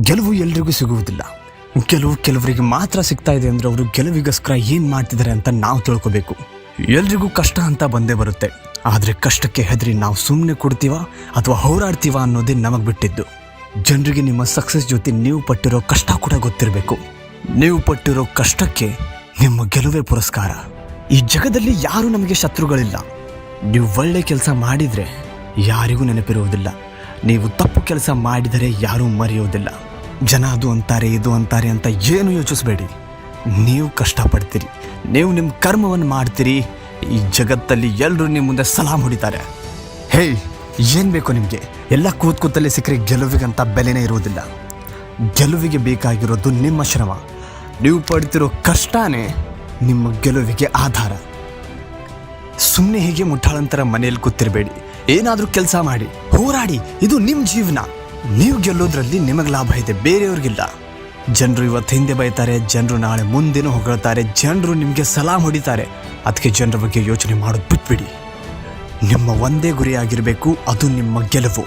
ಗೆಲುವು ಎಲ್ರಿಗೂ ಸಿಗುವುದಿಲ್ಲ. ಕೆಲವರಿಗೆ ಮಾತ್ರ ಸಿಗ್ತಾ ಇದೆ ಅಂದರೆ ಅವರು ಗೆಲುವಿಗೋಸ್ಕರ ಏನು ಮಾಡ್ತಿದ್ದಾರೆ ಅಂತ ನಾವು ತಿಳ್ಕೋಬೇಕು. ಎಲ್ರಿಗೂ ಕಷ್ಟ ಅಂತ ಬಂದೇ ಬರುತ್ತೆ. ಆದರೆ ಕಷ್ಟಕ್ಕೆ ಹೆದರಿ ನಾವು ಸುಮ್ಮನೆ ಕೊಡ್ತೀವ ಅಥವಾ ಹೋರಾಡ್ತೀವ ಅನ್ನೋದೇ ನಮಗೆ ಬಿಟ್ಟಿದ್ದು. ಜನರಿಗೆ ನಿಮ್ಮ ಸಕ್ಸಸ್ ಜೊತೆ ನೀವು ಪಟ್ಟಿರೋ ಕಷ್ಟ ಕೂಡ ಗೊತ್ತಿರಬೇಕು. ನೀವು ಪಟ್ಟಿರೋ ಕಷ್ಟಕ್ಕೆ ನಿಮ್ಮ ಗೆಲುವೇ ಪುರಸ್ಕಾರ. ಈ ಜಗದಲ್ಲಿ ಯಾರೂ ನಮಗೆ ಶತ್ರುಗಳಿಲ್ಲ. ನೀವು ಒಳ್ಳೆ ಕೆಲಸ ಮಾಡಿದರೆ ಯಾರಿಗೂ ನೆನಪಿರುವುದಿಲ್ಲ. ನೀವು ತಪ್ಪು ಕೆಲಸ ಮಾಡಿದರೆ ಯಾರೂ ಮರೆಯೋದಿಲ್ಲ. ಜನ ಅದು ಅಂತಾರೆ ಇದು ಅಂತಾರೆ ಅಂತ ಏನು ಯೋಚಿಸಬೇಡಿ. ನೀವು ಕಷ್ಟಪಡ್ತೀರಿ, ನೀವು ನಿಮ್ಮ ಕರ್ಮವನ್ನು ಮಾಡ್ತೀರಿ. ಈ ಜಗತ್ತಲ್ಲಿ ಎಲ್ಲರೂ ನಿಮ್ಮ ಮುಂದೆ ಸಲಾಮ್ ಹೊಡಿತಾರೆ. ಹೇಯ್, ಏನು ಬೇಕು ನಿಮಗೆ? ಎಲ್ಲ ಕೂತಲ್ಲೇ ಸಿಕ್ಕರೆ ಗೆಲುವಿಗಂತ ಬೆಲೆನೇ ಇರುವುದಿಲ್ಲ. ಗೆಲುವಿಗೆ ಬೇಕಾಗಿರೋದು ನಿಮ್ಮ ಶ್ರಮ. ನೀವು ಪಡ್ತಿರೋ ಕಷ್ಟನೇ ನಿಮ್ಮ ಗೆಲುವಿಗೆ ಆಧಾರ. ಸುಮ್ಮನೆ ಹೀಗೆ ಮುಟ್ಟಾಳಂತರ ಮನೆಯಲ್ಲಿ ಕೂತಿರಬೇಡಿ. ಏನಾದರೂ ಕೆಲಸ ಮಾಡಿ, ಹೋರಾಡಿ. ಇದು ನಿಮ್ಮ ಜೀವನ. ನೀವು ಗೆಲ್ಲೋದ್ರಲ್ಲಿ ನಿಮಗೆ ಲಾಭ ಇದೆ, ಬೇರೆಯವ್ರಿಗಿಲ್ಲ. ಜನರು ಇವತ್ತು ಹಿಂದೆ ಬೈತಾರೆ, ಜನರು ನಾಳೆ ಮುಂದೇನೂ ಹೊಗಳ್ತಾರೆ, ಜನರು ನಿಮಗೆ ಸಲಾಮ್ ಹೊಡಿತಾರೆ. ಅದಕ್ಕೆ ಜನರ ಬಗ್ಗೆ ಯೋಚನೆ ಮಾಡೋದು ಬಿಟ್ಬಿಡಿ. ನಿಮ್ಮ ಒಂದೇ ಗುರಿಯಾಗಿರಬೇಕು, ಅದು ನಿಮ್ಮ ಗೆಲುವು.